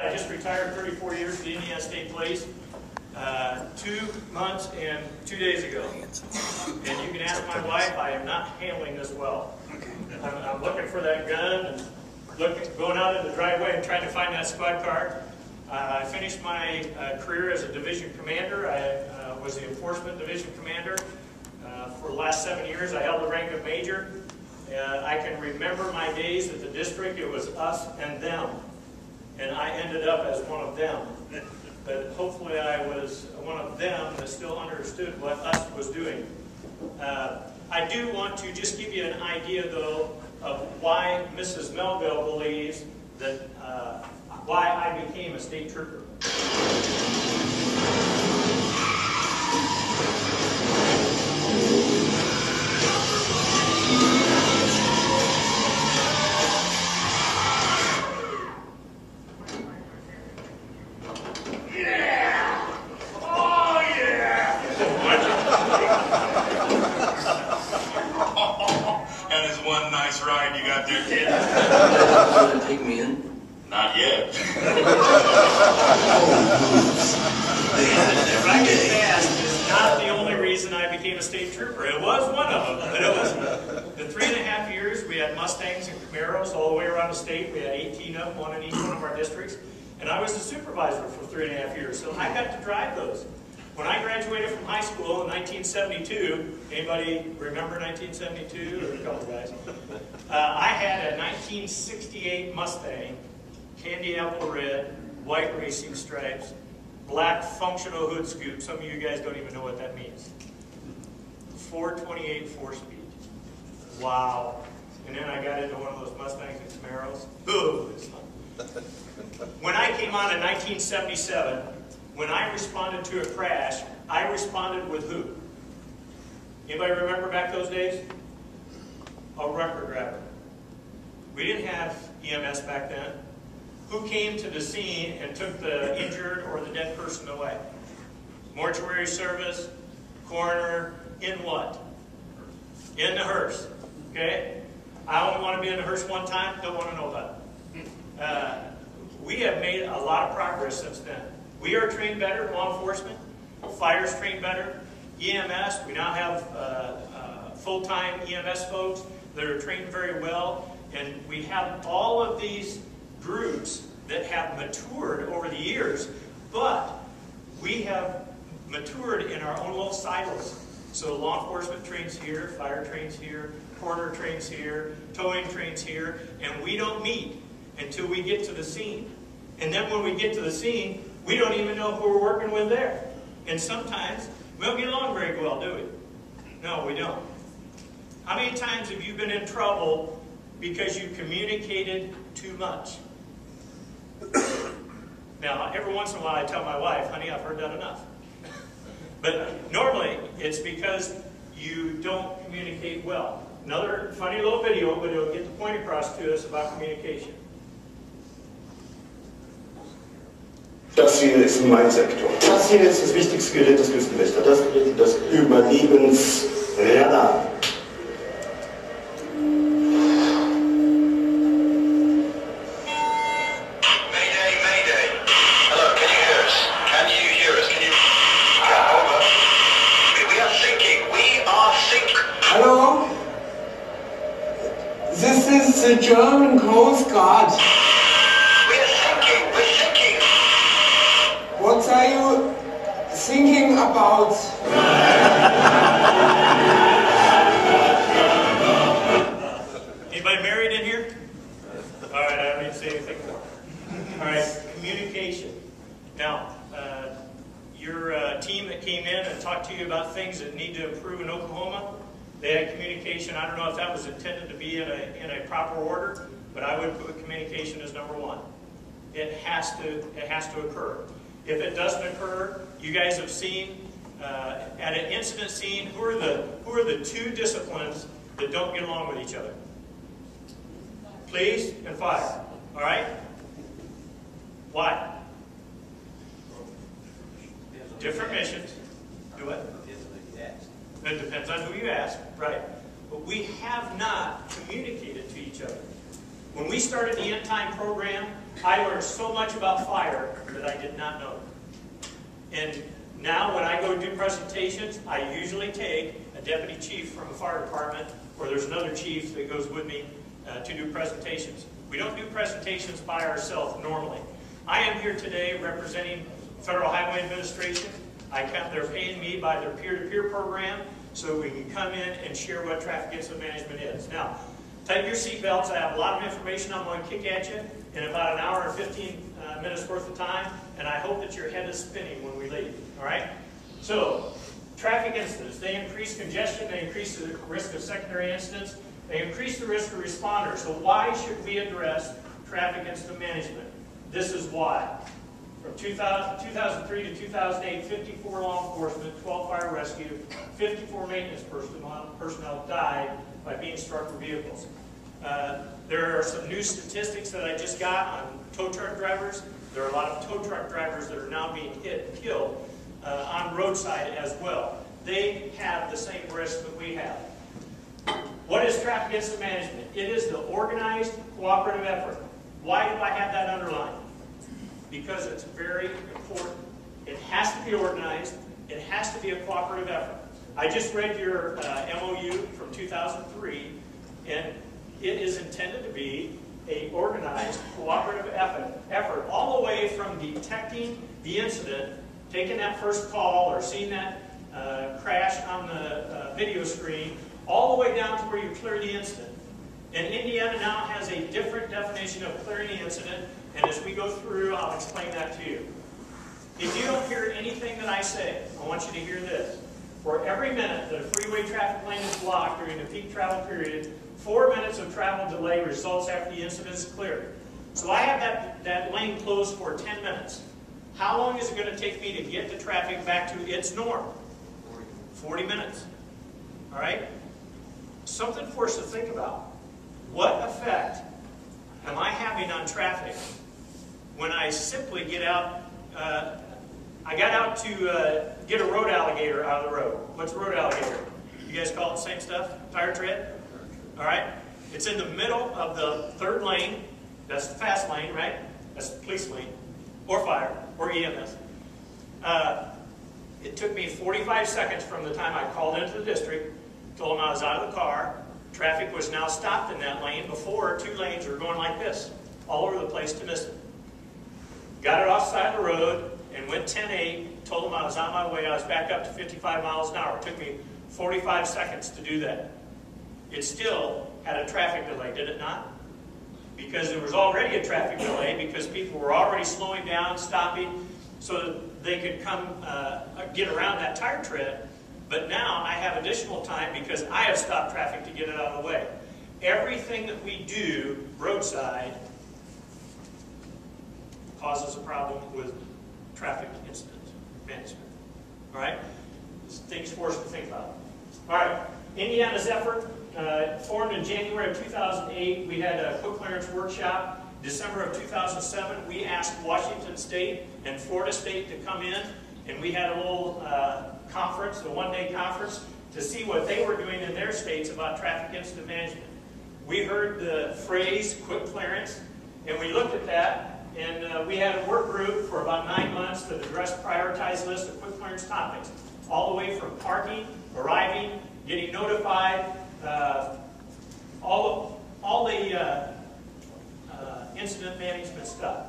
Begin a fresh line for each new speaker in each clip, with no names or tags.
I just retired 34 years at the Indiana State Police 2 months and 2 days ago. And you can ask my wife, I am not handling this well. I'm looking for that gun and going out in the driveway and trying to find that squad car. I finished my career as a division commander. I was the enforcement division commander. For the last 7 years, I held the rank of major. I can remember my days at the district. It was us and them. And I ended up as one of them. But hopefully I was one of them that still understood what us was doing. I do want to just give you an idea, though, of why Mrs. Melville believes that, why I became a state trooper.
Take me in?
Not yet.
Driving fast is not the only reason I became a state trooper. It was one of them, but it wasn't. The 3.5 years, we had Mustangs and Camaros all the way around the state. We had 18 of them, one in each one of our districts. And I was the supervisor for 3.5 years, so I got to drive those. When I graduated from high school in 1972, anybody remember 1972? Or a couple guys. I had a 1968 Mustang, candy apple red, white racing stripes, black functional hood scoop. Some of you guys don't even know what that means. 428 4-speed. Wow. And then I got into one of those Mustangs and Camaros. Ooh, it's fun. When I came on in 1977, when I responded to a crash, I responded with who? Anybody remember back those days? A record grabber. We didn't have EMS back then. Who came to the scene and took the injured or the dead person away? Mortuary service, coroner, in what? In the hearse. Okay? I only want to be in the hearse one time, don't want to know about it. We have made a lot of progress since then. We are trained better in law enforcement. Fire's trained better. EMS, we now have full-time EMS folks that are trained very well. And we have all of these groups that have matured over the years, but we have matured in our own little silos. So law enforcement trains here, fire trains here, coroner trains here, towing trains here, and we don't meet until we get to the scene. And then when we get to the scene, we don't even know who we're working with there. And sometimes we don't get along very well, do we? No, we don't. How many times have you been in trouble because you communicated too much? Now, every once in a while I tell my wife, honey, I've heard that enough. But normally it's because you don't communicate well. Another funny little video, but it'll get the point across to us about communication.
Das hier ist ein Main-Sektor. Das hier ist das wichtigste Gerät des Küstenwächters. Das Gerät, das Überlebensradar.
Mayday, Mayday. Hello, can you hear us? Can you hear us? Can you... Over. We are sinking. We are sinking.
Hello? This is the German Coast Guard. What are you thinking about?
Anybody married in here? All right, I don't need to say anything more. All right, communication. Now, your team that came in and talked to you about things that need to improve in Oklahoma, they had communication. I don't know if that was intended to be in a proper order, but I would put communication as number one. It has to occur. If it doesn't occur, you guys have seen at an incident scene, who are the two disciplines that don't get along with each other? Police and fire. All right? Why? Different missions. Do what? It depends on who you ask. Right. But we have not communicated to each other. When we started the End Time program, I learned so much about fire that I did not know. And now when I go do presentations, I usually take a deputy chief from the fire department, or there's another chief that goes with me to do presentations. We don't do presentations by ourselves normally. I am here today representing Federal Highway Administration. They're paying me by their peer-to-peer program so we can come in and share what traffic incident management is. Now, tighten your seatbelts. I have a lot of information I'm going to kick at you in about an hour and 15 minutes worth of time, and I hope that your head is spinning when we leave. All right? So, traffic incidents. They increase congestion. They increase the risk of secondary incidents. They increase the risk of responders. So why should we address traffic incident management? This is why. From 2003 to 2008, 54 law enforcement, 12 fire rescue, 54 maintenance personnel died by being struck with vehicles. There are some new statistics that I just got on tow truck drivers. There are a lot of tow truck drivers that are now being hit and killed on roadside as well. They have the same risk that we have. What is traffic incident management? It is the organized, cooperative effort. Why do I have that underlined? Because it's very important. It has to be organized. It has to be a cooperative effort. I just read your MOU from 2003, and it is intended to be an organized, cooperative effort all the way from detecting the incident, taking that first call or seeing that crash on the video screen, all the way down to where you clear the incident. And Indiana now has a different definition of clearing the incident, and as we go through, I'll explain that to you. If you don't hear anything that I say, I want you to hear this. For every minute that a freeway traffic lane is blocked during the peak travel period, 4 minutes of travel delay results after the incident is cleared. So I have that lane closed for 10 minutes. How long is it going to take me to get the traffic back to its norm? 40 minutes. All right? Something for us to think about. What effect am I having on traffic when I simply get out? I got out to get a road alligator out of the road. What's a road alligator? You guys call it the same stuff? Tire tread? All right? It's in the middle of the third lane. That's the fast lane, right? That's the police lane. Or fire. Or EMS. It took me 45 seconds from the time I called into the district, told them I was out of the car. Traffic was now stopped in that lane. Before, 2 lanes were going like this, all over the place to miss it. Got it off the side of the road and went 10-8, told them I was on my way. I was back up to 55 miles an hour. It took me 45 seconds to do that. It still had a traffic delay, did it not? Because there was already a traffic delay because people were already slowing down, stopping, so that they could come get around that tire tread. But now I have additional time because I have stopped traffic to get it out of the way. Everything that we do roadside causes a problem with traffic incident management. All right? Things for us to think about. All right. Indiana's effort formed in January of 2008. We had a quick clearance workshop. December of 2007, we asked Washington State and Florida State to come in, and we had a little conference, a one-day conference, to see what they were doing in their states about traffic incident management. We heard the phrase quick clearance, and we looked at that, and we had a work group for about 9 months that addressed prioritized list of quick clearance topics, all the way from parking, arriving, getting notified, all the incident management stuff.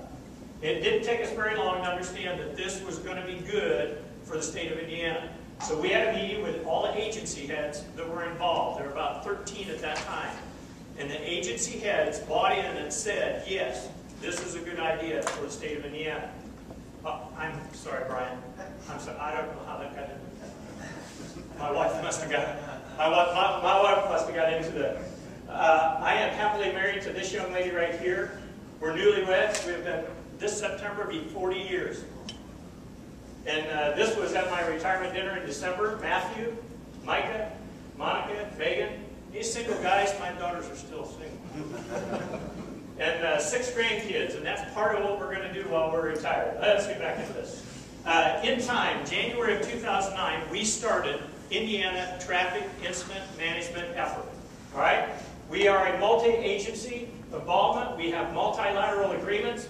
It didn't take us very long to understand that this was going to be good for the state of Indiana. So we had a meeting with all the agency heads that were involved. There were about 13 at that time. And the agency heads bought in and said, yes, this is a good idea for the state of Indiana. I'm sorry, Brian. I'm sorry. I don't know how that got into that. My wife must have got my wife must have got into that. I am happily married to this young lady right here. We're newlyweds. We've been, this September, be 40 years. And this was at my retirement dinner in December. Matthew, Micah, Monica, Megan. These single guys, my daughters are still single. And 6 grandkids, and that's part of what we're going to do while we're retired. Let's get back into this. In time, January of 2009, we started Indiana Traffic Incident Management Effort. All right? We are a multi-agency, involvement. We have multilateral agreements.